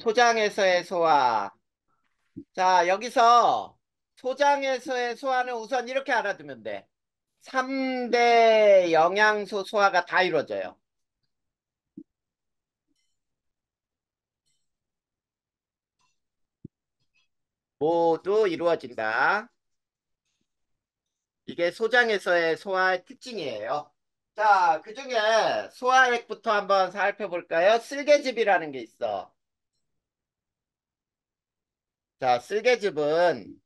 소장에서의 소화. 자, 여기서 소장에서의 소화는 우선 이렇게 알아두면 돼. 3대 영양소 소화가 다 이루어져요. 모두 이루어진다. 이게 소장에서의 소화의 특징이에요. 자, 그중에 소화액부터 한번 살펴볼까요? 쓸개즙이라는 게 있어. 자, 쓸개즙은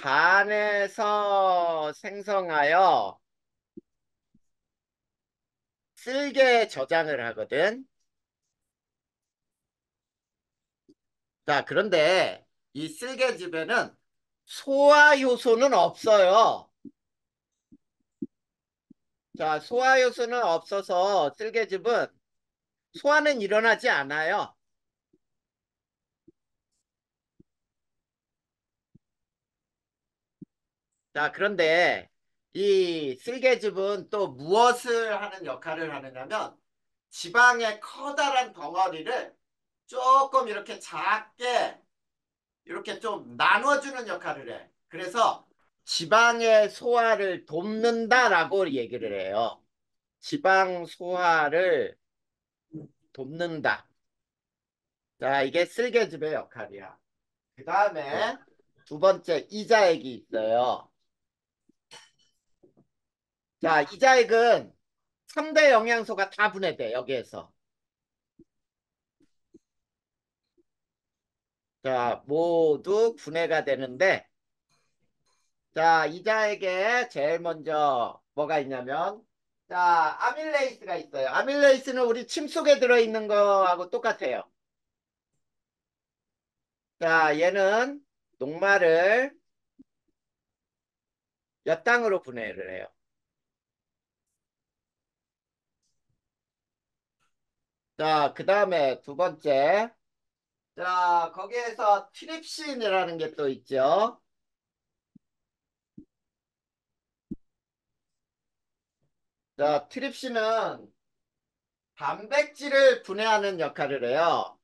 간에서 생성하여 쓸개 저장을 하거든. 자, 그런데 이 쓸개즙에는 소화 효소는 없어요. 자, 소화 효소는 없어서 쓸개즙은 소화는 일어나지 않아요. 자, 그런데 이 쓸개즙은 또 무엇을 하는 역할을 하느냐면 지방의 커다란 덩어리를 조금 이렇게 작게 이렇게 좀 나눠주는 역할을 해. 그래서 지방의 소화를 돕는다라고 얘기를 해요. 지방 소화를 돕는다. 자, 이게 쓸개즙의 역할이야. 그 다음에 두 번째 이자액이 있어요. 자, 이자액은 3대 영양소가 다 분해돼, 여기에서. 자, 모두 분해가 되는데, 자, 이자액에 제일 먼저 뭐가 있냐면, 자, 아밀레이스가 있어요. 아밀레이스는 우리 침 속에 들어있는 거하고 똑같아요. 자, 얘는 녹말을 몇 당으로 분해를 해요. 자, 그 다음에 두 번째. 자, 거기에서 트립신이라는 게 또 있죠. 자, 트립신은 단백질을 분해하는 역할을 해요.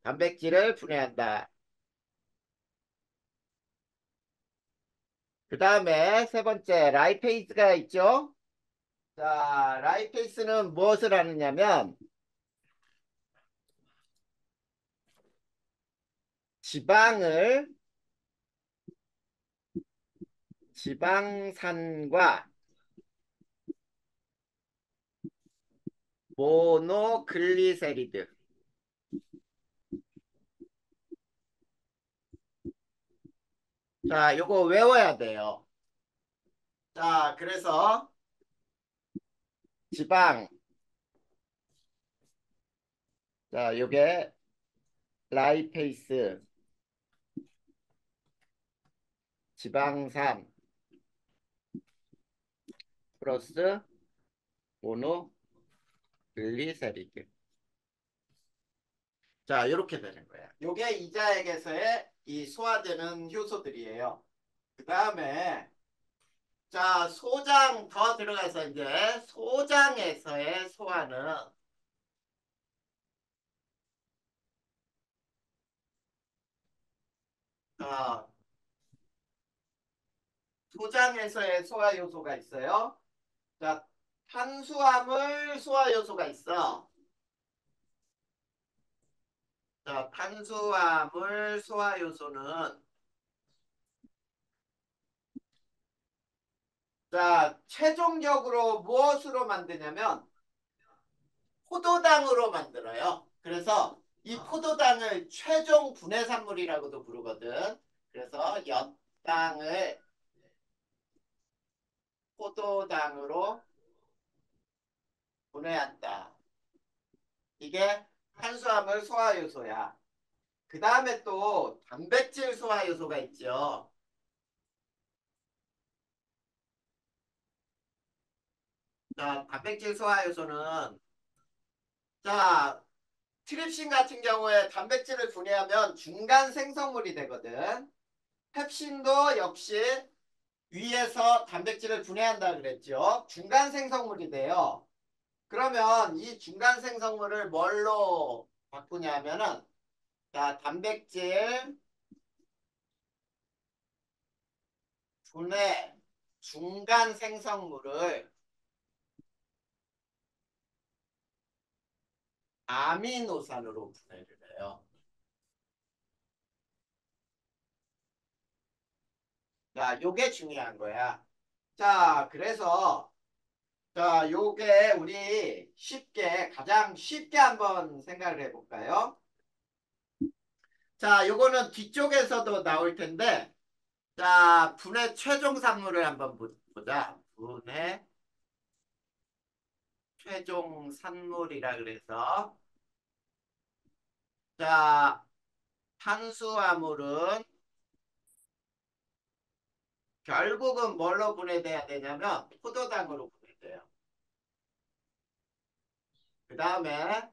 단백질을 분해한다. 그 다음에 세 번째, 라이페이스가 있죠. 자, 라이페이스는 무엇을 하느냐면, 지방을, 지방산과 모노글리세리드. 자, 요거 외워야 돼요. 자, 그래서 지방, 자, 요게 라이페이스, 지방산 플러스 모노글리세리드. 자, 이렇게 되는 거야. 요게 이자액에서의 이 소화되는 효소들이에요. 그 다음에 자, 소장 더 들어가서 이제 소장에서의 소화는 어, 소장에서의 소화 요소가 있어요. 자, 탄수화물 소화 요소가 있어. 자, 탄수화물 소화 요소는 자, 최종적으로 무엇으로 만드냐면 포도당으로 만들어요. 그래서 이 포도당을 최종 분해산물이라고도 부르거든. 그래서 엿당을 포도당으로 분해한다. 이게 탄수화물 소화 요소야. 그 다음에 또 단백질 소화 요소가 있죠. 자, 단백질 소화 요소는 자, 트립신 같은 경우에 단백질을 분해하면 중간 생성물이 되거든. 펩신도 역시 위에서 단백질을 분해한다 그랬죠. 중간 생성물이 돼요. 그러면 이 중간 생성물을 뭘로 바꾸냐면은 자, 단백질 분해 중간 생성물을 아미노산으로 분해를 해요. 자, 요게 중요한 거야. 자, 그래서 자, 요게 우리 쉽게 가장 쉽게 한번 생각을 해볼까요? 자, 요거는 뒤쪽에서도 나올 텐데 자, 분해 최종 산물을 한번 보자. 분해 최종 산물이라 그래서 자, 탄수화물은 결국은 뭘로 분해돼야 되냐면 포도당으로 분해돼요. 그 다음에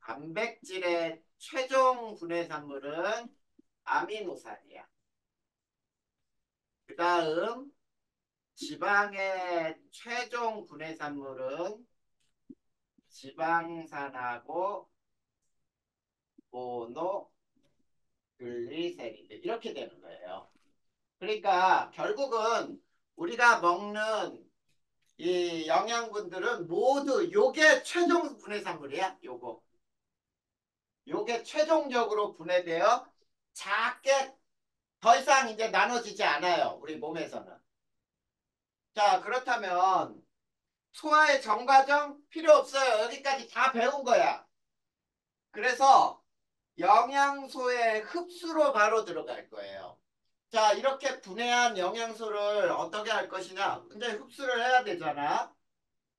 단백질의 최종 분해 산물은 아미노산이야. 그 다음 지방의 최종 분해 산물은 지방산하고 모노글리세리드 이렇게 되는 거예요. 그러니까 결국은 우리가 먹는 이 영양분들은 모두 요게 최종 분해산물이야. 요게 최종적으로 분해되어 작게 더 이상 이제 나눠지지 않아요. 우리 몸에서는. 자, 그렇다면 소화의 정과정 필요 없어요. 여기까지 다 배운 거야. 그래서 영양소의 흡수로 바로 들어갈 거예요. 자, 이렇게 분해한 영양소를 어떻게 할 것이냐? 근데 흡수를 해야 되잖아.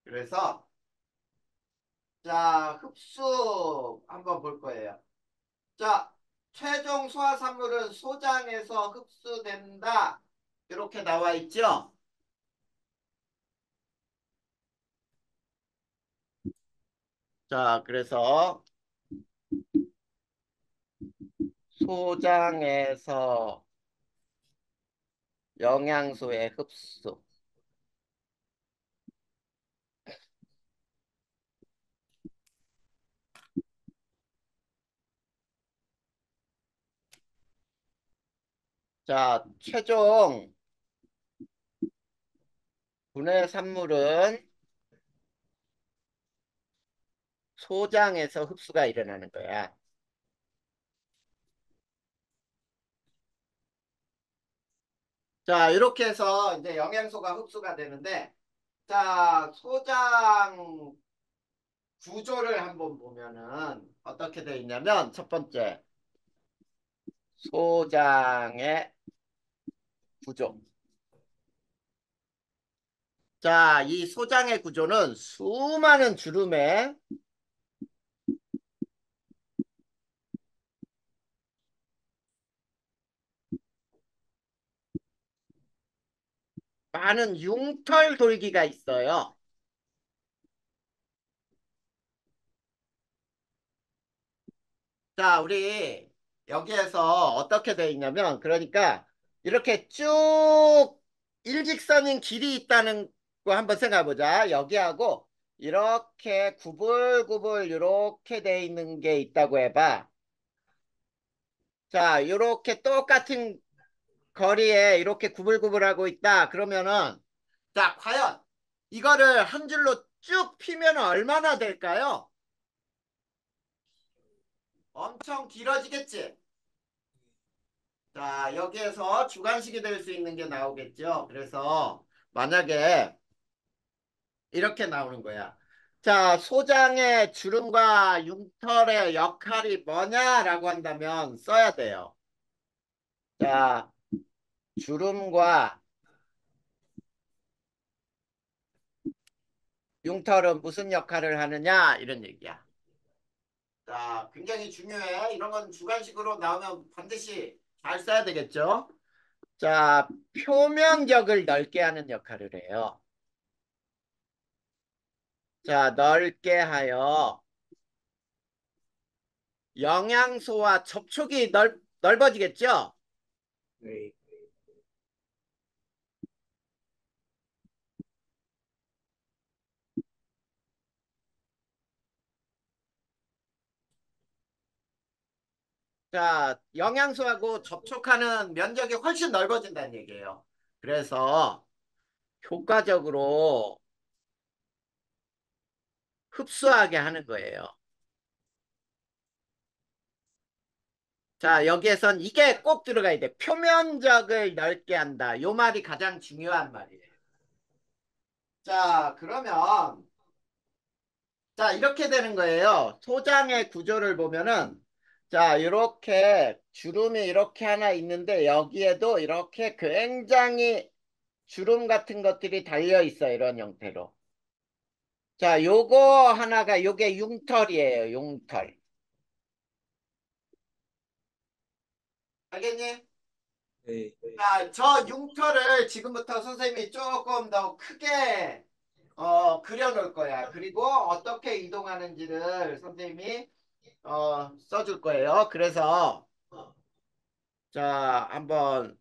그래서 자, 흡수 한번 볼 거예요. 자, 최종 소화산물은 소장에서 흡수된다. 이렇게 나와 있죠? 자, 그래서 소장에서 영양소의 흡수. 자, 최종 분해 산물은 소장에서 흡수가 일어나는 거야. 자, 이렇게 해서 이제 영양소가 흡수가 되는데, 자, 소장 구조를 한번 보면은 어떻게 돼 있냐면, 첫 번째, 소장의 구조. 자, 이 소장의 구조는 수많은 주름에 많은 융털 돌기가 있어요. 자, 우리 여기에서 어떻게 돼 있냐면, 그러니까 이렇게 쭉 일직선인 길이 있다는 거 한번 생각해 보자. 여기하고 이렇게 구불구불 이렇게 돼 있는 게 있다고 해봐. 자, 이렇게 똑같은 거리에 이렇게 구불구불하고 있다. 그러면은, 자, 과연 이거를 한 줄로 쭉 피면 얼마나 될까요? 엄청 길어지겠지? 자, 여기에서 주관식이 될 수 있는 게 나오겠죠. 그래서 만약에 이렇게 나오는 거야. 자, 소장의 주름과 융털의 역할이 뭐냐라고 한다면 써야 돼요. 자, 주름과 융털은 무슨 역할을 하느냐 이런 얘기야. 자, 굉장히 중요해. 이런 건 주관식으로 나오면 반드시 잘 써야 되겠죠. 자, 표면적을 넓게 하는 역할을 해요. 자, 넓게 하여 영양소와 접촉이 넓어지겠죠? 네. 자, 영양소하고 접촉하는 면적이 훨씬 넓어진다는 얘기예요. 그래서 효과적으로 흡수하게 하는 거예요. 자, 여기에선 이게 꼭 들어가야 돼. 표면적을 넓게 한다. 요 말이 가장 중요한 말이에요. 자, 그러면 자, 이렇게 되는 거예요. 소장의 구조를 보면은 자, 이렇게 주름이 이렇게 하나 있는데 여기에도 이렇게 굉장히 주름 같은 것들이 달려 있어요. 이런 형태로. 자, 요거 하나가 요게 융털이에요. 융털. 알겠니? 네. 자, 저 융털을 지금부터 선생님이 조금 더 크게 그려놓을 거야. 그리고 어떻게 이동하는지를 선생님이 써줄 거예요. 그래서 자, 한번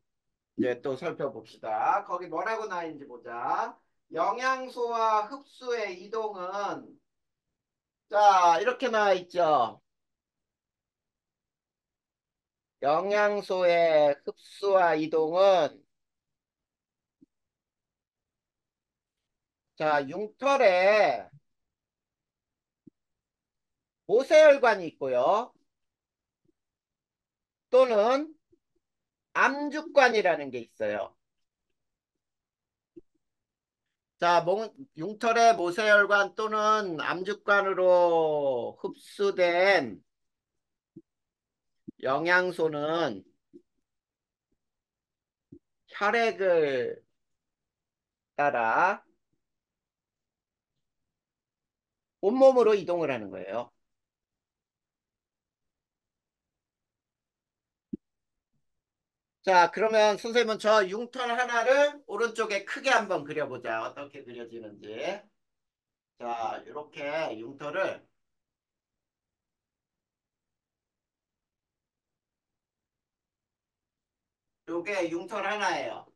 이제 또 살펴봅시다. 거기 뭐라고 나와 있는지 보자. 영양소와 흡수의 이동은 자, 이렇게 나와 있죠. 영양소의 흡수와 이동은 자, 융털에 모세혈관이 있고요. 또는 암죽관이라는 게 있어요. 자, 융털의 모세혈관 또는 암죽관으로 흡수된 영양소는 혈액을 따라 온몸으로 이동을 하는 거예요. 자, 그러면 선생님은 저 융털 하나를 오른쪽에 크게 한번 그려보자. 어떻게 그려지는지. 자, 이렇게 융털을 요게 융털 하나예요.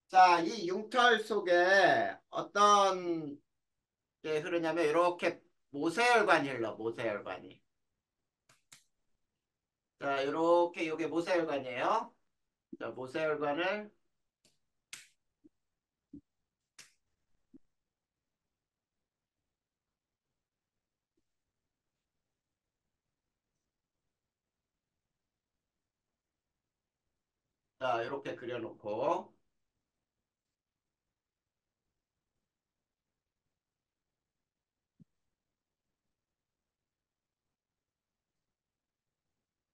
자, 이 융털 속에 어떤 게 흐르냐면 이렇게 모세혈관이 흘러, 모세혈관이. 자, 이렇게 요게 모세혈관이에요. 자, 모세혈관을 자, 이렇게 그려놓고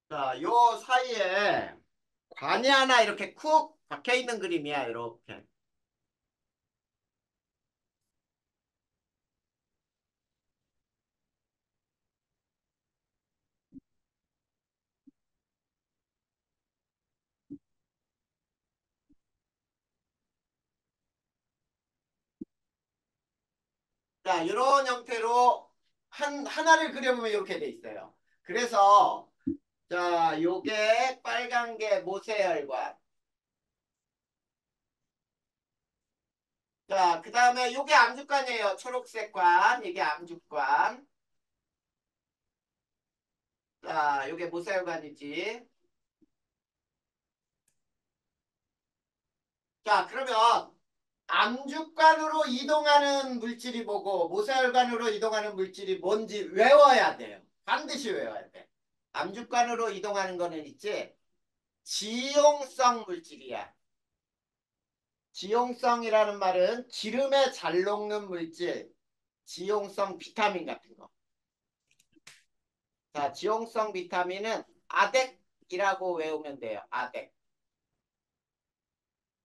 자, 요 사이에 관이 하나 이렇게 쿡 박혀 있는 그림이야, 이렇게. 자, 이런 형태로 하나를 그려보면 이렇게 돼 있어요. 그래서 자, 요게 빨간 게 모세혈관. 자, 그 다음에 요게 암죽관이에요. 초록색 관. 이게 암죽관. 자, 요게 모세혈관이지. 자, 그러면 암죽관으로 이동하는 물질이 뭐고 모세혈관으로 이동하는 물질이 뭔지 외워야 돼요. 반드시 외워야 돼. 암죽관으로 이동하는 거는 있지. 지용성 물질이야. 지용성이라는 말은 기름에 잘 녹는 물질, 지용성 비타민 같은 거. 자, 지용성 비타민은 아덱이라고 외우면 돼요. 아덱.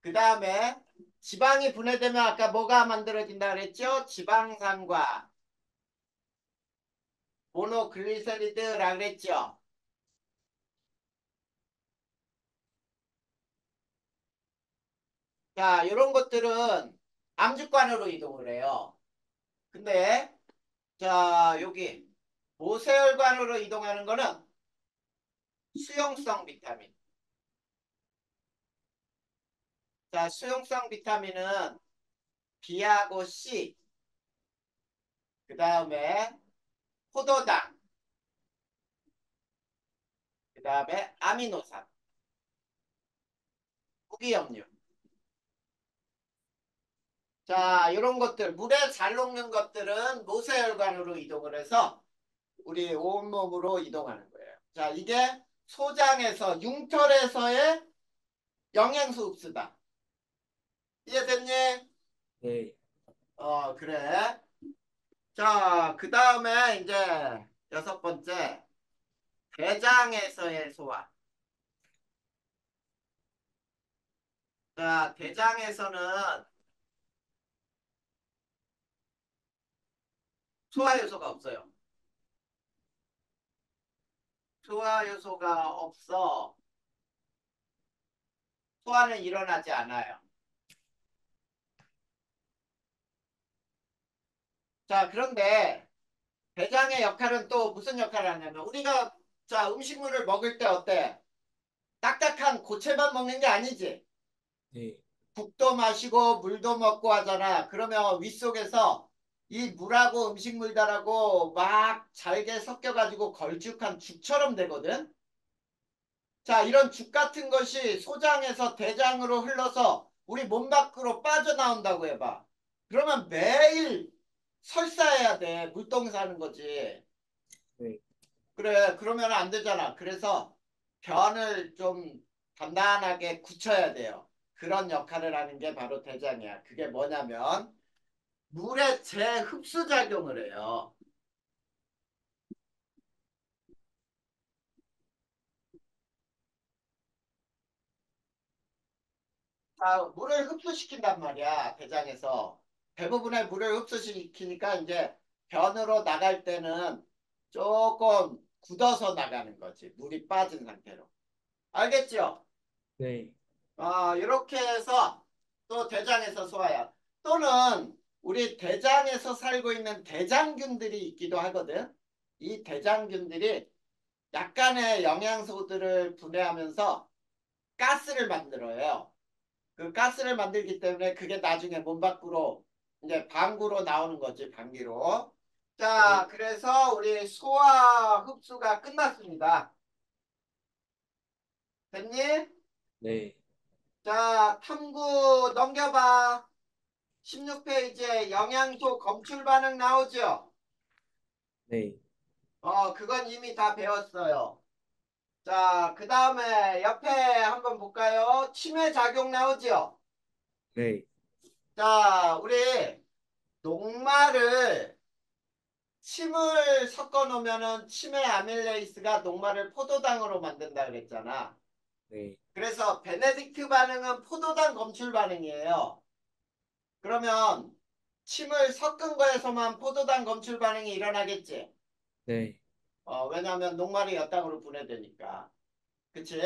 그 다음에 지방이 분해되면 아까 뭐가 만들어진다 그랬죠? 지방산과 모노글리세리드라 그랬죠? 자, 이런 것들은 암주관으로 이동을 해요. 근데 자, 여기 모세혈관으로 이동하는 거는 수용성 비타민. 자, 수용성 비타민은 B하고 C, 그 다음에 포도당, 그 다음에 아미노산, 무기염류. 자, 이런 것들, 물에 잘 녹는 것들은 모세혈관으로 이동을 해서 우리 온몸으로 이동하는 거예요. 자, 이게 소장에서, 융털에서의 영양소 흡수다. 이해됐니? 네. 그래. 자, 그 다음에 이제 여섯 번째, 대장에서의 소화. 자, 대장에서는 소화 요소가 없어요. 소화 요소가 없어 소화는 일어나지 않아요. 자, 그런데 대장의 역할은 또 무슨 역할을 하냐면 우리가 자, 음식물을 먹을 때 어때? 딱딱한 고체만 먹는 게 아니지. 네. 국도 마시고 물도 먹고 하잖아. 그러면 윗속에서 이 물하고 음식물들하고 막 잘게 섞여가지고 걸쭉한 죽처럼 되거든. 자, 이런 죽 같은 것이 소장에서 대장으로 흘러서 우리 몸 밖으로 빠져나온다고 해봐. 그러면 매일 설사해야 돼. 물동사 하는 거지. 네. 그래, 그러면 안 되잖아. 그래서 변을 좀 단단하게 굳혀야 돼요. 그런 역할을 하는 게 바로 대장이야. 그게 뭐냐면 물의 재흡수 작용을 해요. 자, 물을 흡수시킨단 말이야. 대장에서. 대부분의 물을 흡수시키니까 이제 변으로 나갈 때는 조금 굳어서 나가는 거지. 물이 빠진 상태로. 알겠죠? 네. 이렇게 해서 또 대장에서 소화야. 또는 우리 대장에서 살고 있는 대장균들이 있기도 하거든. 이 대장균들이 약간의 영양소들을 분해하면서 가스를 만들어요. 그 가스를 만들기 때문에 그게 나중에 몸 밖으로 이제 방구로 나오는 거지, 방귀로. 네. 자, 그래서 우리 소화 흡수가 끝났습니다. 됐니? 네. 자, 탐구 넘겨봐. 16페이지에 영양소 검출 반응 나오죠? 네. 그건 이미 다 배웠어요. 자, 그 다음에 옆에 한번 볼까요? 치매 작용 나오죠? 네. 자, 우리 녹말을 침을 섞어 놓으면은 치매 아밀레이스가 녹말을 포도당으로 만든다 그랬잖아. 네. 그래서 베네딕트 반응은 포도당 검출 반응이에요. 그러면 침을 섞은 거에서만 포도당 검출 반응이 일어나겠지. 네. 왜냐하면 녹말이 엿당으로 분해되니까. 그치?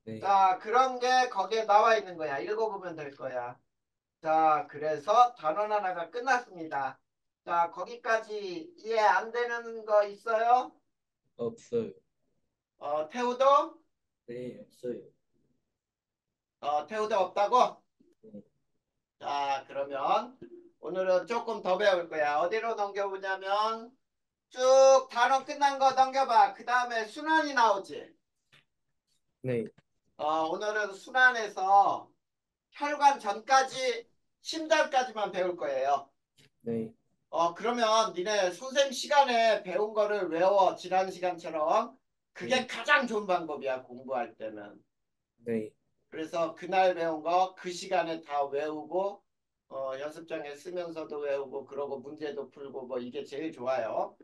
네. 자, 그런 게 거기에 나와 있는 거야. 읽어보면 될 거야. 자, 그래서 단원 하나가 끝났습니다. 자, 거기까지 이해 안 되는 거 있어요? 없어요. 태우도? 네. 없어요. 태우도 없다고? 네. 자, 그러면 오늘은 조금 더 배울 거야. 어디로 넘겨보냐면 쭉 단원 끝난 거 넘겨봐. 그 다음에 순환이 나오지. 네. 오늘은 순환에서 혈관 전까지 심장까지만 배울 거예요. 네. 그러면 니네 선생 시간에 배운 거를 외워. 지난 시간처럼. 그게 네. 가장 좋은 방법이야. 공부할 때는. 네. 그래서 그날 배운 거 그 시간에 다 외우고 연습장에 쓰면서도 외우고 그러고 문제도 풀고 뭐 이게 제일 좋아요.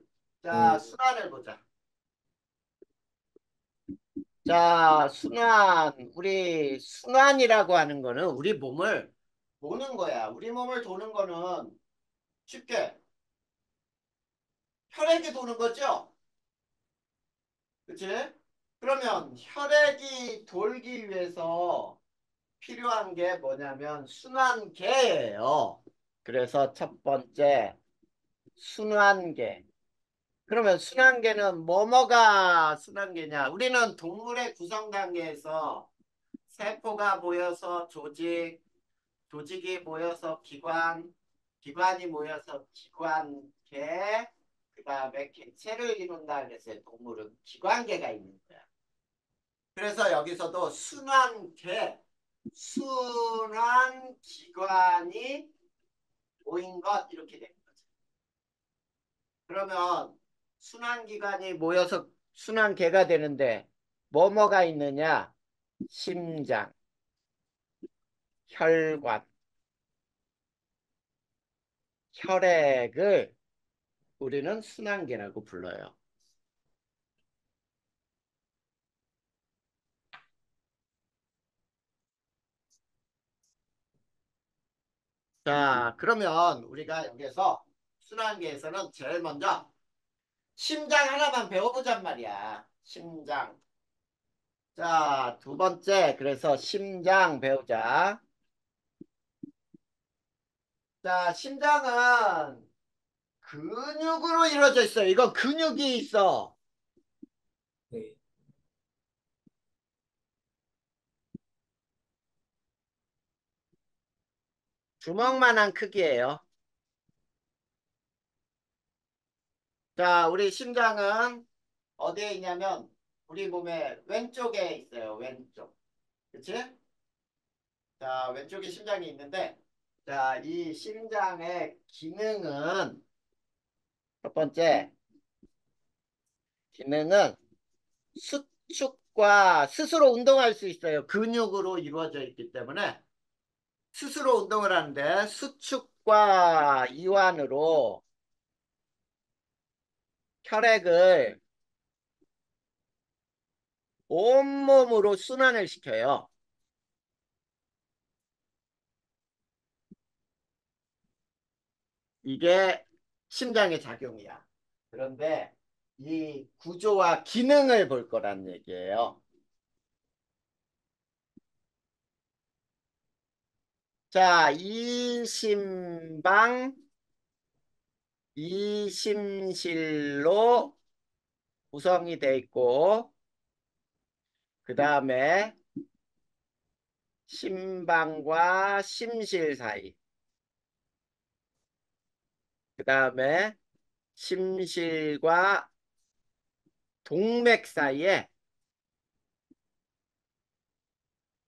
자, 네. 순환을 보자. 자, 순환. 우리 순환이라고 하는 거는 우리 몸을 도는 거야. 우리 몸을 도는 거는 쉽게 혈액이 도는 거죠? 그치? 그러면 혈액이 돌기 위해서 필요한 게 뭐냐면 순환계예요. 그래서 첫 번째 순환계. 그러면 순환계는 뭐뭐가 순환계냐? 우리는 동물의 구성 단계에서 세포가 모여서 조직, 조직이 모여서 기관, 기관이 모여서 기관계, 그 다음에 개체를 이룬다 그랬어요. 동물은 기관계가 있는 거야. 그래서 여기서도 순환기관이 모인 것 이렇게 되는 거죠. 그러면 순환기관이 모여서 순환계가 되는데 뭐뭐가 있느냐? 심장, 혈관, 혈액을 우리는 순환계라고 불러요. 자, 그러면 우리가 여기서 순환계에서는 제일 먼저 심장 하나만 배워보잔 말이야. 심장. 자, 두 번째, 그래서 심장 배우자. 자, 심장은 근육으로 이루어져 있어요. 이거 근육이 있어. 네. 주먹만한 크기예요. 자, 우리 심장은 어디에 있냐면 우리 몸의 왼쪽에 있어요. 왼쪽. 그치? 자, 왼쪽에 심장이 있는데 자, 이 심장의 기능은 첫 번째 기능은 수축과 스스로 운동할 수 있어요. 근육으로 이루어져 있기 때문에 스스로 운동을 하는데 수축과 이완으로 혈액을 온몸으로 순환을 시켜요. 이게 심장의 작용이야. 그런데 이 구조와 기능을 볼 거란 얘기예요. 자, 이심실로 구성이 돼 있고, 그 다음에 심방과 심실 사이, 그 다음에 심실과 동맥 사이에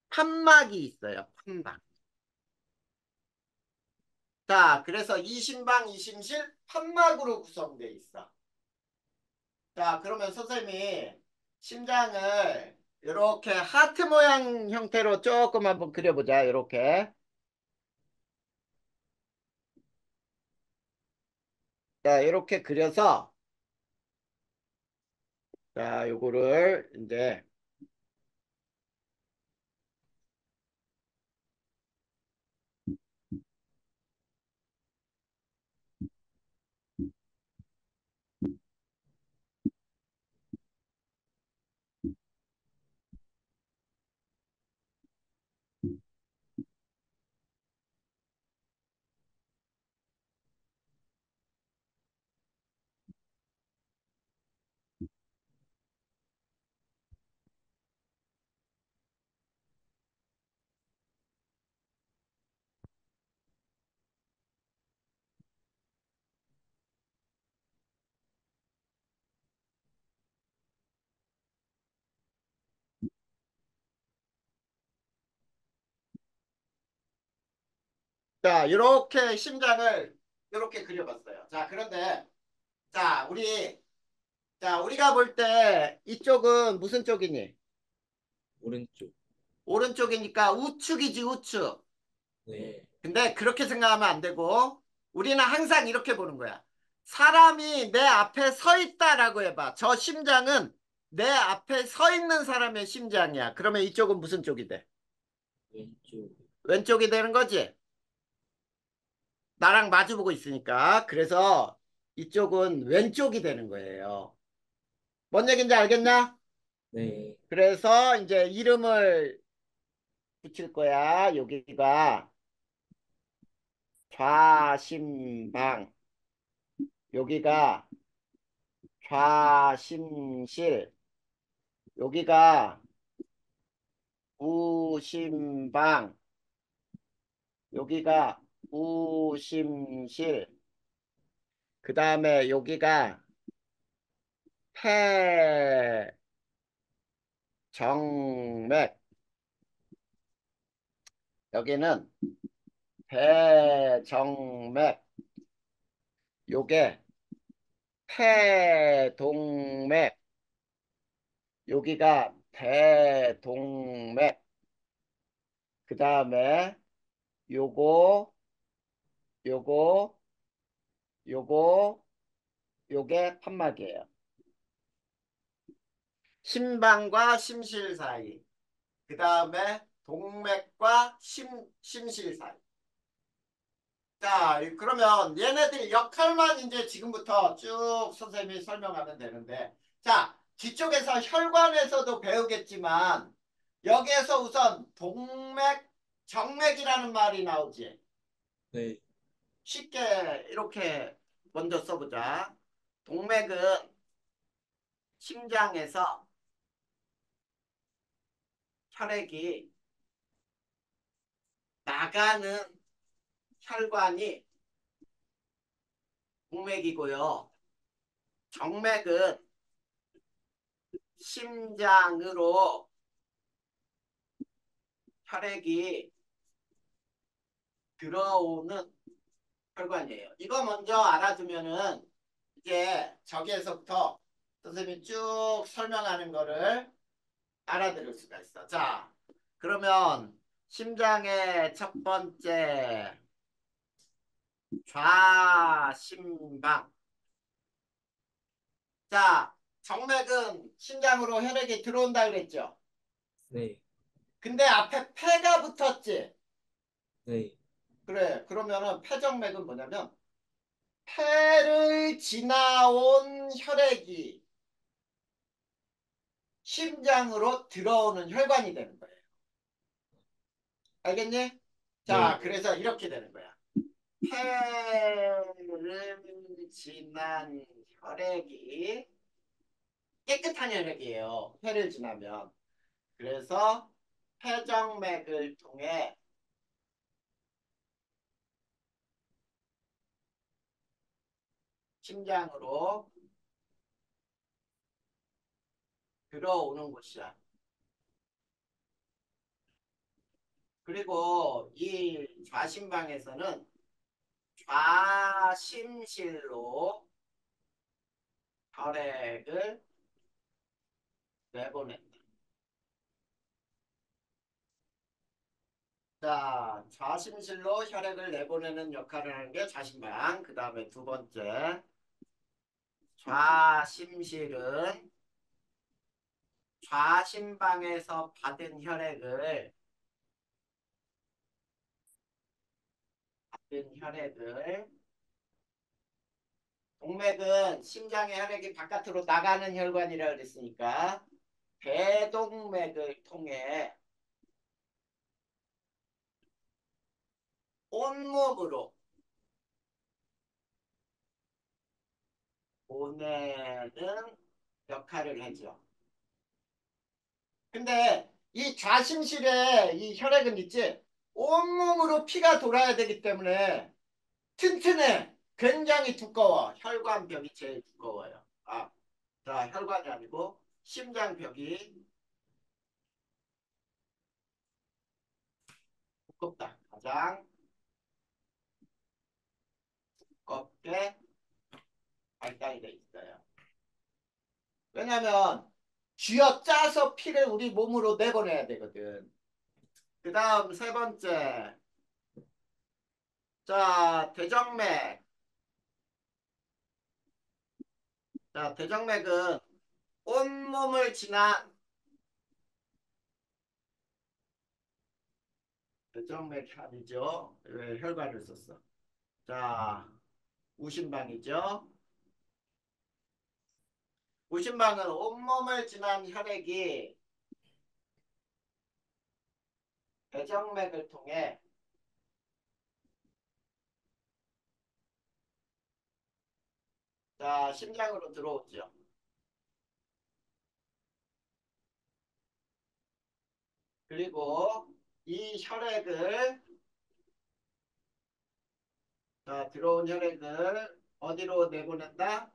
판막이 있어요. 판막. 자, 그래서 이심방, 이심실 판막으로 구성되어 있어. 자, 그러면 선생님이 심장을 이렇게 하트 모양 형태로 조금 한번 그려보자. 이렇게. 자, 이렇게 그려서 자, 요거를 이제 자, 이렇게 심장을 이렇게 그려봤어요. 자, 그런데 우리가 볼 때 이쪽은 무슨 쪽이니? 오른쪽. 오른쪽이니까 우측이지, 우측. 네. 근데 그렇게 생각하면 안 되고 우리는 항상 이렇게 보는 거야. 사람이 내 앞에 서 있다라고 해봐. 저 심장은 내 앞에 서 있는 사람의 심장이야. 그러면 이쪽은 무슨 쪽이 돼? 왼쪽. 왼쪽이 되는 거지? 나랑 마주보고 있으니까. 그래서 이쪽은 왼쪽이 되는 거예요. 뭔 얘기인지 알겠나? 네. 그래서 이제 이름을 붙일 거야. 여기가 좌심방. 여기가 좌심실. 여기가 우심방. 여기가 우심실. 그 다음에 여기가 폐전. 대정맥. 여기는 대정맥. 요게 태동맥. 여기가 대동맥. 그 다음에 요거, 요거, 요거, 요게 판막이에요. 심방과 심실 사이. 그 다음에 동맥과 심실 사이. 자, 그러면 얘네들 역할만 이제 지금부터 쭉 선생님이 설명하면 되는데, 자, 뒤쪽에서 혈관에서도 배우겠지만, 여기에서 우선 동맥, 정맥이라는 말이 나오지. 네. 쉽게 이렇게 먼저 써보자. 동맥은 심장에서 혈액이 나가는 혈관이 동맥이고요. 정맥은 심장으로 혈액이 들어오는 혈관이에요. 이거 먼저 알아두면은 이제 저기에서부터 선생님이 쭉 설명하는 거를 알아들을 수가 있어. 자, 그러면 심장의 첫 번째 좌심방. 자, 정맥은 심장으로 혈액이 들어온다 그랬죠. 네. 근데 앞에 폐가 붙었지. 네. 그래. 그러면은 폐정맥은 뭐냐면 폐를 지나온 혈액이 심장으로 들어오는 혈관이 되는 거예요. 알겠니? 네. 자, 그래서 이렇게 되는 거야. 폐를 지난 혈액이 깨끗한 혈액이에요. 폐를 지나면. 그래서 폐정맥을 통해 심장으로 들어오는 곳이야. 그리고 이 좌심방에서는 좌심실로 혈액을 내보낸다. 자, 좌심실로 혈액을 내보내는 역할을 하는 게 좌심방. 그 다음에 두 번째, 좌심실은 좌심방에서 받은 혈액을 동맥은 심장의 혈액이 바깥으로 나가는 혈관이라 그랬으니까 대동맥을 통해 온몸으로 보내는 역할을 하죠. 근데 이 좌심실에 이 혈액은 있지 온몸으로 피가 돌아야 되기 때문에 튼튼해. 굉장히 두꺼워. 혈관벽이 제일 두꺼워요. 아, 자, 혈관이 아니고 심장벽이 두껍다. 가장 두껍게 발달이 돼 있어요. 왜냐하면 쥐어짜서 피를 우리 몸으로 내보내야 되거든. 그 다음 세 번째. 자, 대정맥. 자, 대정맥은 온몸을 지난 대정맥이 아니죠. 왜 혈관을 썼어? 자, 우심방이죠. 우심방은 온몸을 지난 혈액이 대정맥을 통해 자, 심장으로 들어오죠. 그리고 이 혈액을 자, 들어온 혈액을 어디로 내보낸다?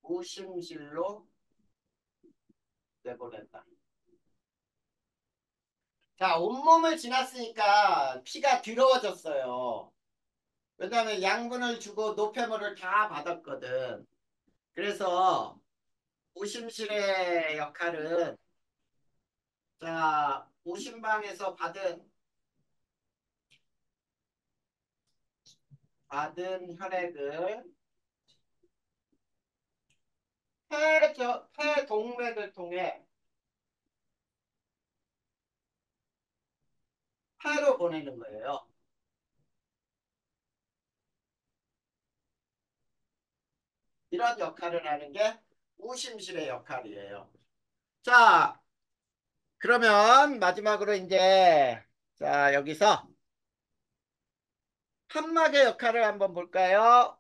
우심실로 내보낸다. 자, 온몸을 지났으니까 피가 더러워졌어요. 왜냐하면 양분을 주고 노폐물을 다 받았거든. 그래서 오심실의 역할은 자, 오심방에서 받은 혈액을 폐동맥을 통해 폐로 보내는 거예요. 이런 역할을 하는 게 우심실의 역할이에요. 자, 그러면 마지막으로 이제 자, 여기서 판막의 역할을 한번 볼까요?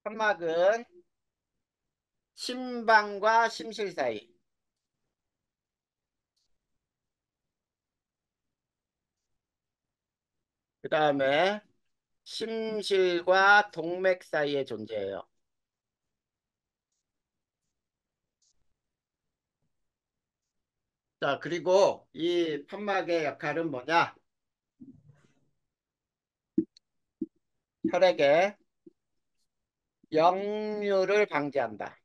판막은 심방과 심실 사이. 그 다음에 심실과 동맥 사이에 존재해요. 자, 그리고 이 판막의 역할은 뭐냐? 혈액의 역류를 방지한다.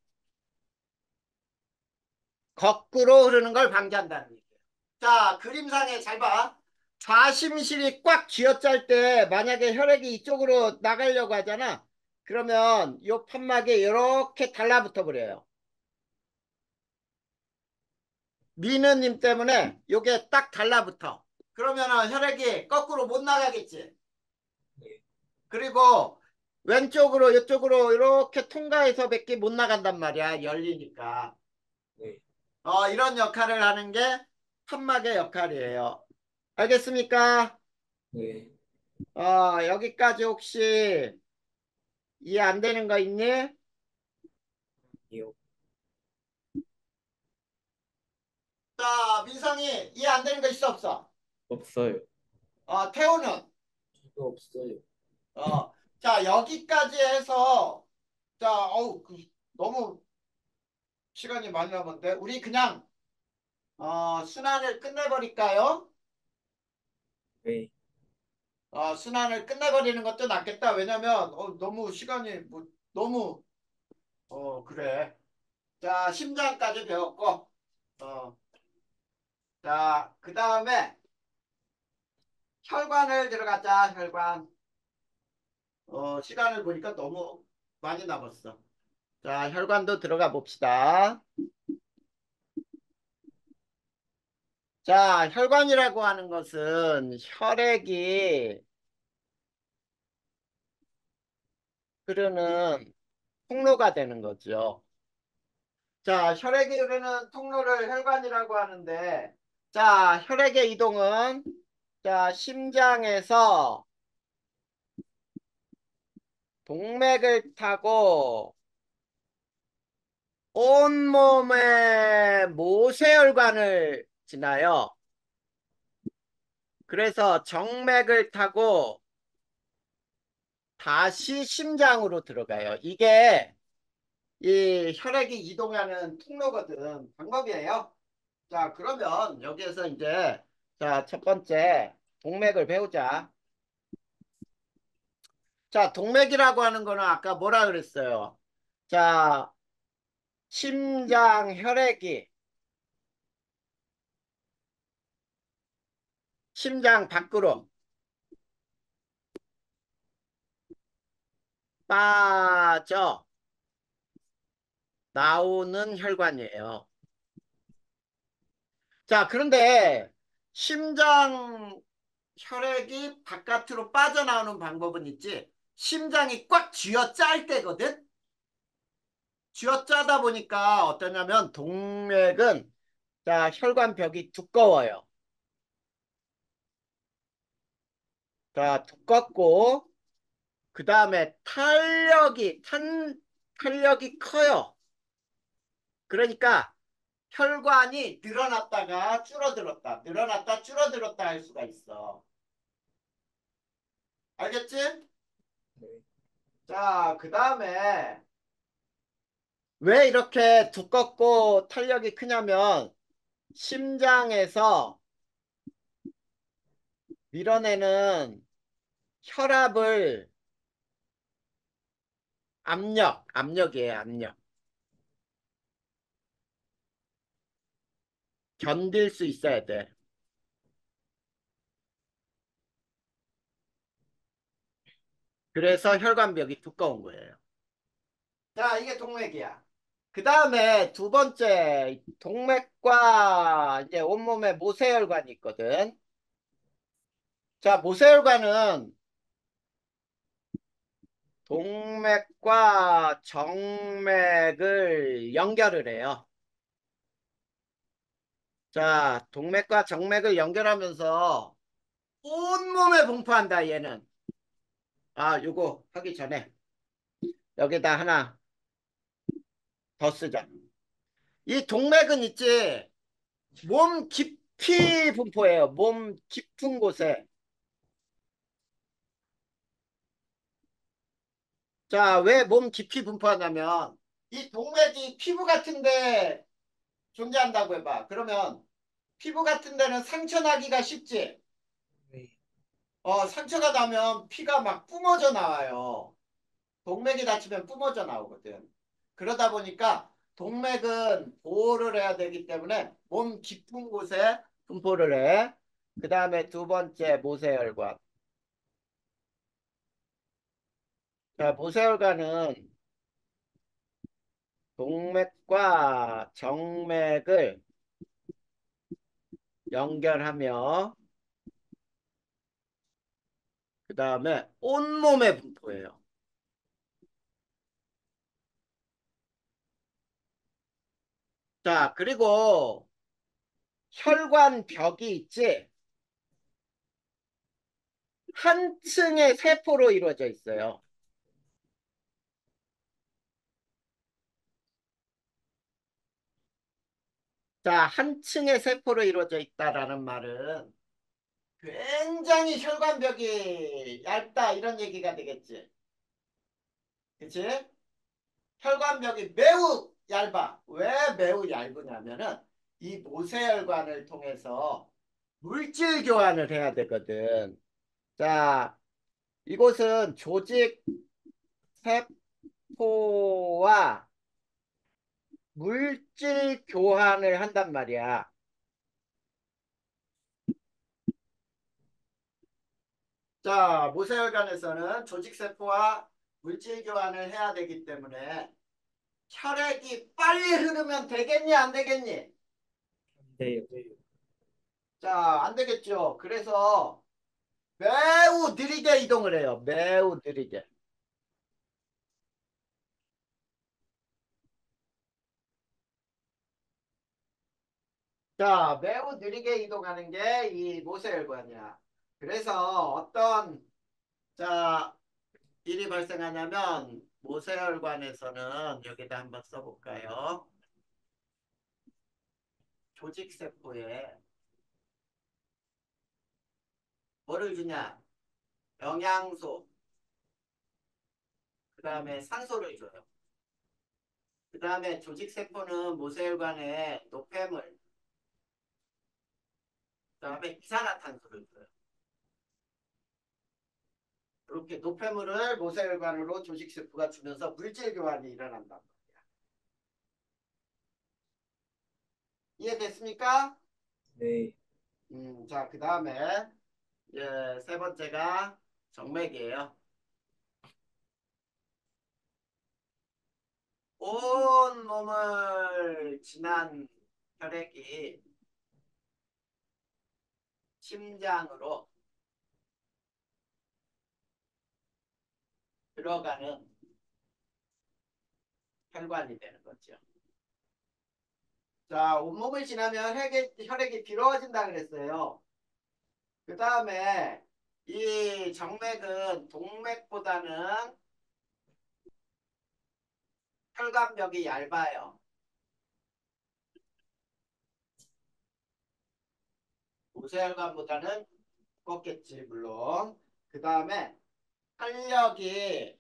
거꾸로 흐르는 걸 방지한다는 얘기예요. 자, 그림상에 잘 봐. 좌심실이 꽉 쥐어짤 때 만약에 혈액이 이쪽으로 나가려고 하잖아. 그러면 이 판막에 이렇게 달라붙어 버려요. 미는 힘 때문에 이게 딱 달라붙어. 그러면은 혈액이 거꾸로 못 나가겠지. 네. 그리고 왼쪽으로 이쪽으로 이렇게 통과해서 밖에 못 나간단 말이야. 열리니까. 네. 이런 역할을 하는 게 판막의 역할이에요. 알겠습니까? 네. 여기까지 혹시 이해 안 되는 거 있니? 이요. 자, 민성이 이해 안 되는 거 있어 없어? 없어요. 태호는? 저도 없어요. 자, 여기까지 해서 자, 너무 시간이 많이 남았는데 우리 그냥 순환을 끝내버릴까요? 네. 순환을 끝내버리는 것도 낫겠다. 왜냐면 너무 시간이 너무 그래. 자, 심장까지 배웠고 어, 자, 그 다음에 혈관을 들어가자. 혈관. 시간을 보니까 너무 많이 남았어. 자, 혈관도 들어가 봅시다. 자, 혈관이라고 하는 것은 혈액이 흐르는 통로가 되는 거죠. 자, 혈액이 흐르는 통로를 혈관이라고 하는데, 자, 혈액의 이동은, 자, 심장에서 동맥을 타고 온몸의 모세혈관을 지나요. 그래서 정맥을 타고 다시 심장으로 들어가요. 이게 이 혈액이 이동하는 통로거든. 방법이에요. 자, 그러면 여기에서 이제 자, 첫 번째 동맥을 배우자. 자, 동맥이라고 하는 거는 아까 뭐라 그랬어요? 자, 심장 혈액이 심장 밖으로 빠져 나오는 혈관이에요. 자, 그런데 심장 혈액이 바깥으로 빠져나오는 방법은 있지. 심장이 꽉 쥐어짤 때거든. 쥐어짜다 보니까 어떠냐면 동맥은 자, 혈관벽이 두꺼워요. 자, 두껍고 그 다음에 탄력이 커요. 그러니까 혈관이 늘어났다가 줄어들었다, 늘어났다 줄어들었다 할 수가 있어. 알겠지? 네. 자, 그 다음에 왜 이렇게 두껍고 탄력이 크냐면 심장에서 밀어내는 혈압을 압력이에요, 압력. 견딜 수 있어야 돼. 그래서 혈관벽이 두꺼운 거예요. 자, 이게 동맥이야. 그 다음에 두 번째, 동맥과 이제 온몸에 모세혈관이 있거든. 자, 모세혈관은 동맥과 정맥을 연결을 해요. 자, 동맥과 정맥을 연결하면서 온몸에 분포한다, 얘는. 아, 요거 하기 전에 여기다 하나 더 쓰자. 이 동맥은 있지, 몸 깊이 분포해요. 몸 깊은 곳에. 자, 왜 몸 깊이 분포하냐면 이 동맥이 피부 같은데 존재한다고 해봐. 그러면 피부 같은 데는 상처 나기가 쉽지. 네. 상처가 나면 피가 막 뿜어져 나와요. 동맥이 다치면 뿜어져 나오거든. 그러다 보니까 동맥은 보호를 해야 되기 때문에 몸 깊은 곳에 분포를 해. 그 다음에 두 번째 모세혈관. 자, 모세혈관은 동맥과 정맥을 연결하며 그 다음에 온몸에 분포해요. 자, 그리고 혈관 벽이 있지? 한 층의 세포로 이루어져 있어요. 자, 한 층의 세포로 이루어져 있다라는 말은 굉장히 혈관벽이 얇다 이런 얘기가 되겠지. 그치? 혈관벽이 매우 얇아. 왜 매우 얇으냐면은 이 모세혈관을 통해서 물질 교환을 해야 되거든. 자, 이곳은 조직 세포와 물질 교환을 한단 말이야. 자, 모세혈관에서는 조직 세포와 물질 교환을 해야 되기 때문에 혈액이 빨리 흐르면 되겠니, 안 되겠니? 네. 네. 자, 안 되겠죠. 그래서 매우 느리게 이동을 해요. 매우 느리게. 자, 매우 느리게 이동하는 게 이 모세혈관이야. 그래서 어떤, 자, 일이 발생하냐면 모세혈관에서는 여기다 한번 써볼까요? 조직세포에 뭐를 주냐? 영양소, 그 다음에 산소를 줘요. 그 다음에 조직세포는 모세혈관에 노폐물, 그 다음에 이산화탄소를 줘요. 이렇게 노폐물을 모세혈관으로 조직세포가 주면서 물질 교환이 일어난단 말이야. 이해됐습니까? 네. 자, 그 다음에 세 번째가 정맥이에요. 온 몸을 지난 혈액이 심장으로 들어가는 혈관이 되는 거죠. 자, 온몸을 지나면 혈액이 비로워진다 그랬어요. 그 다음에 이 정맥은 동맥보다는 혈관벽이 얇아요. 모세혈관보다는 두껍겠지, 물론. 그 다음에 탄력이,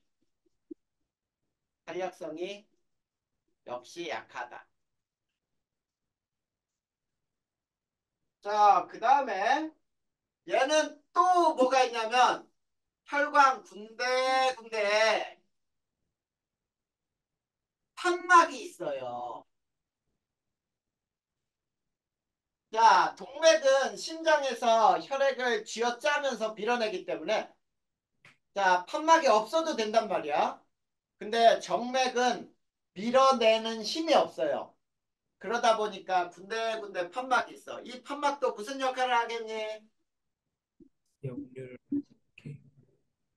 탄력성이 역시 약하다. 자, 그 다음에 얘는 또 뭐가 있냐면 혈관 군데군데 판막이 있어요. 자, 동맥은 심장에서 혈액을 쥐어짜면서 밀어내기 때문에 자, 판막이 없어도 된단 말이야. 근데 정맥은 밀어내는 힘이 없어요. 그러다 보니까 군데군데 판막이 있어. 이 판막도 무슨 역할을 하겠니? 역류를 이렇게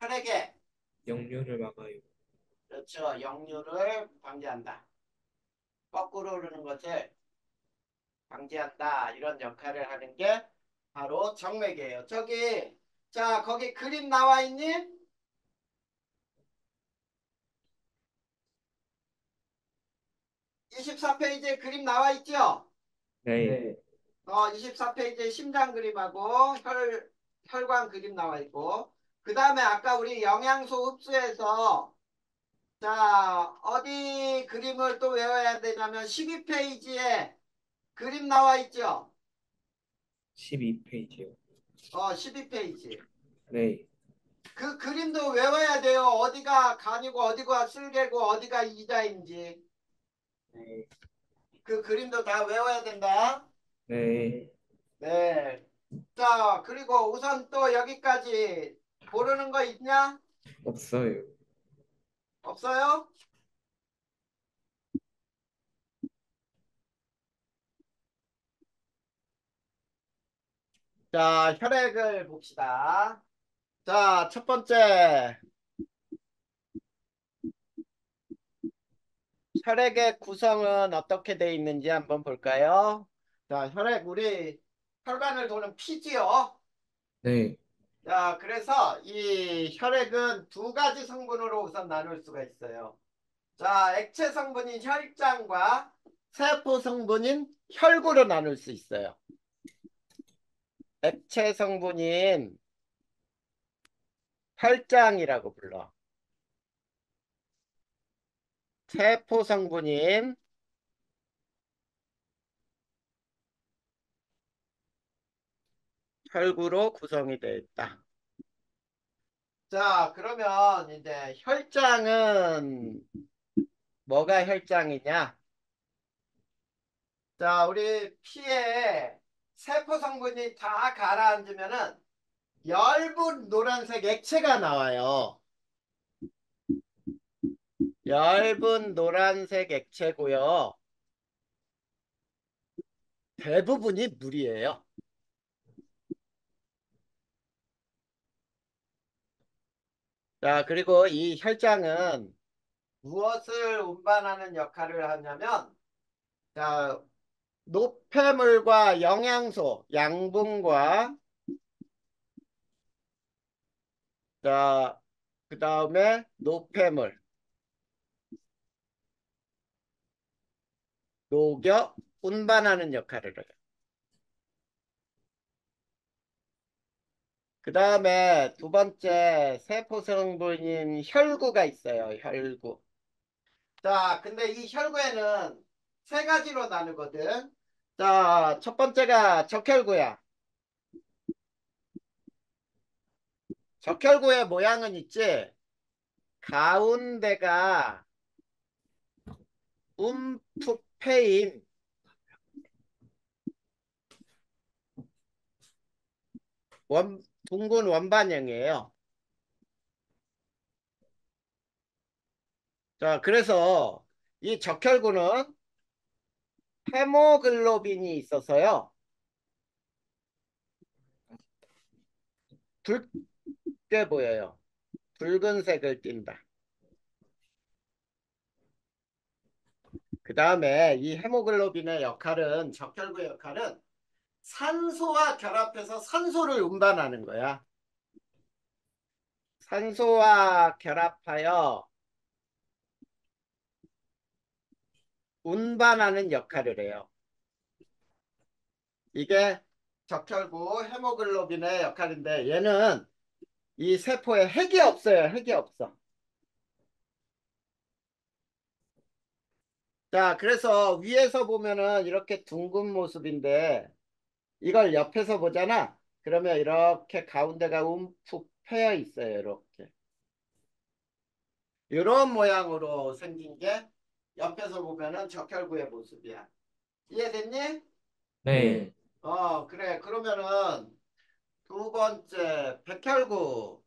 혈액에 역류를 막아요. 그렇죠. 역류를 방지한다. 거꾸로 흐르는 것을 방지한다. 이런 역할을 하는 게 바로 정맥이에요. 저기 자 거기 그림 나와 있니? 24페이지에 그림 나와 있죠? 네. 24페이지에 심장 그림하고 혈관 그림 나와 있고 그 다음에 아까 우리 영양소 흡수해서 자 어디 그림을 또 외워야 되냐면 12페이지에 그림 나와 있죠? 12페이지요. 12페이지. 네. 그 그림도 외워야 돼요. 어디가 간이고 어디가 쓸개고 어디가 이자인지. 네. 그 그림도 다 외워야 된다. 네. 네. 자, 그리고 우선 또 여기까지 모르는 거 있냐? 없어요. 없어요? 자, 혈액을 봅시다. 자, 첫 번째. 혈액의 구성은 어떻게 되어 있는지 한번 볼까요? 자, 우리 혈관을 도는 피지요. 네. 자, 그래서 이 혈액은 두 가지 성분으로 우선 나눌 수가 있어요. 자, 액체 성분인 혈장과 세포 성분인 혈구로 나눌 수 있어요. 액체 성분인 혈장이라고 불러. 세포 성분인 혈구로 구성이 되어 있다. 자, 그러면 이제 혈장은 뭐가 혈장이냐? 자, 우리 피에 세포 성분이 다 가라앉으면은 엷은 노란색 액체가 나와요. 엷은 노란색 액체고요. 대부분이 물이에요. 자, 그리고 이 혈장은 무엇을 운반하는 역할을 하냐면, 자, 노폐물과 영양소, 양분과, 자, 그 다음에 노폐물, 녹여 운반하는 역할을 해요. 그 다음에 두 번째 세포 성분인 혈구가 있어요. 혈구. 자, 근데 이 혈구에는 세 가지로 나누거든. 자, 첫 번째가 적혈구야. 적혈구의 모양은 있지? 가운데가 움푹 패인 둥근 원반형이에요. 자, 그래서 이 적혈구는 헤모글로빈이 있어서요. 붉게 보여요. 붉은색을 띈다. 그 다음에 이 헤모글로빈의 역할은, 적혈구의 역할은 산소와 결합해서 산소를 운반하는 거야. 산소와 결합하여 운반하는 역할을 해요. 이게 적혈구 헤모글로빈의 역할인데 얘는 이 세포에 핵이 없어요. 핵이 없어. 자, 그래서 위에서 보면은 이렇게 둥근 모습인데 이걸 옆에서 보잖아. 그러면 이렇게 가운데가 움푹 패여 있어요. 이렇게. 이런 모양으로 생긴 게 옆에서 보면은 적혈구의 모습이야. 이해됐니? 네. 그래. 그러면은 두 번째 백혈구.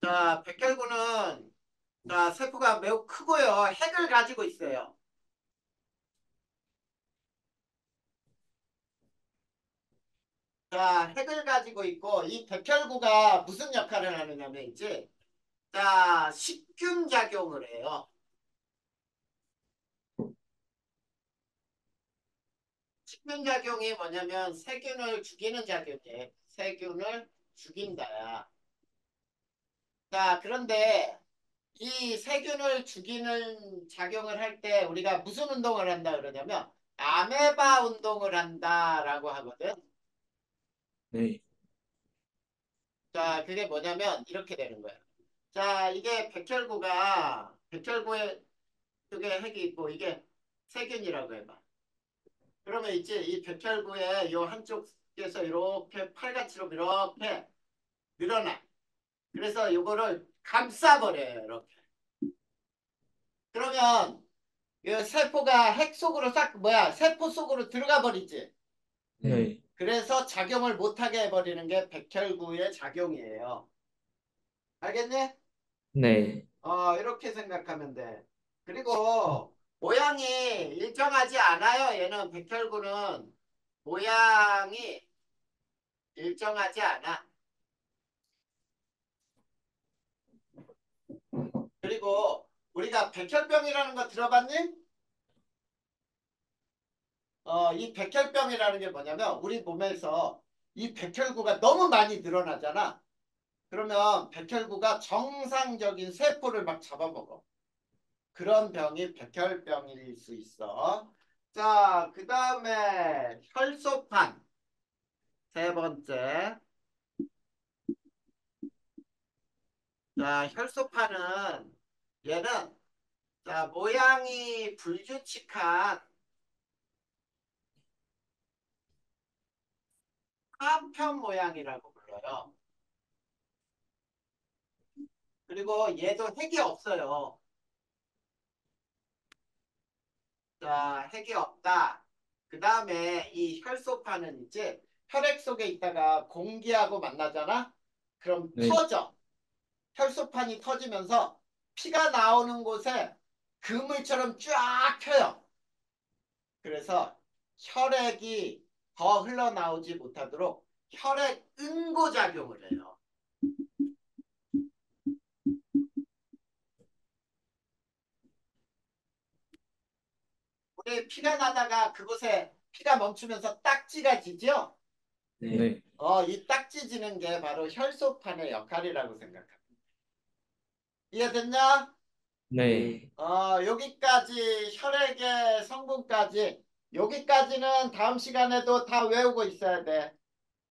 자, 백혈구는 자, 세포가 매우 크고요. 핵을 가지고 있어요. 자, 핵을 가지고 있고 이 백혈구가 무슨 역할을 하느냐면 이제 자, 식균 작용을 해요. 식균 작용이 뭐냐면 세균을 죽이는 작용이에요. 세균을 죽인다야. 자, 그런데 이 세균을 죽이는 작용을 할 때 우리가 무슨 운동을 한다 그러냐면 아메바 운동을 한다라고 하거든. 네. 자, 그게 뭐냐면 이렇게 되는 거야. 자, 이게 백혈구의 쪽에 핵이 있고 이게 세균이라고 해봐. 그러면 이제 이 백혈구의 요 한쪽에서 이렇게 팔같이로 이렇게 늘어나. 그래서 요거를 감싸버려요. 이렇게. 그러면 이 세포가 핵 속으로 싹 뭐야 세포 속으로 들어가 버리지. 네. 그래서 작용을 못하게 해버리는 게 백혈구의 작용이에요. 알겠니? 네. 이렇게 생각하면 돼. 그리고 모양이 일정하지 않아요. 얘는 백혈구는 모양이 일정하지 않아. 그리고 우리가 백혈병이라는 거 들어봤니? 이 백혈병이라는 게 뭐냐면 우리 몸에서 이 백혈구가 너무 많이 늘어나잖아. 그러면 백혈구가 정상적인 세포를 막 잡아먹어. 그런 병이 백혈병일 수 있어. 자, 그 다음에 혈소판. 세 번째. 자, 혈소판은 얘는 자, 모양이 불규칙한 한편 모양이라고 불러요. 그리고 얘도 핵이 없어요. 자, 핵이 없다. 그 다음에 이 혈소판은 이제 혈액 속에 있다가 공기하고 만나잖아? 그럼 네. 터져. 혈소판이 터지면서 피가 나오는 곳에 그물처럼 쫙 펴요. 그래서 혈액이 더 흘러나오지 못하도록 혈액 응고작용을 해요. 우리 피가 나다가 그곳에 피가 멈추면서 딱지가 지죠? 네. 이 딱지 지는 게 바로 혈소판의 역할이라고 생각합니다. 이해됐냐? 네. 여기까지 혈액의 성분까지 여기까지는 다음 시간에도 다 외우고 있어야 돼.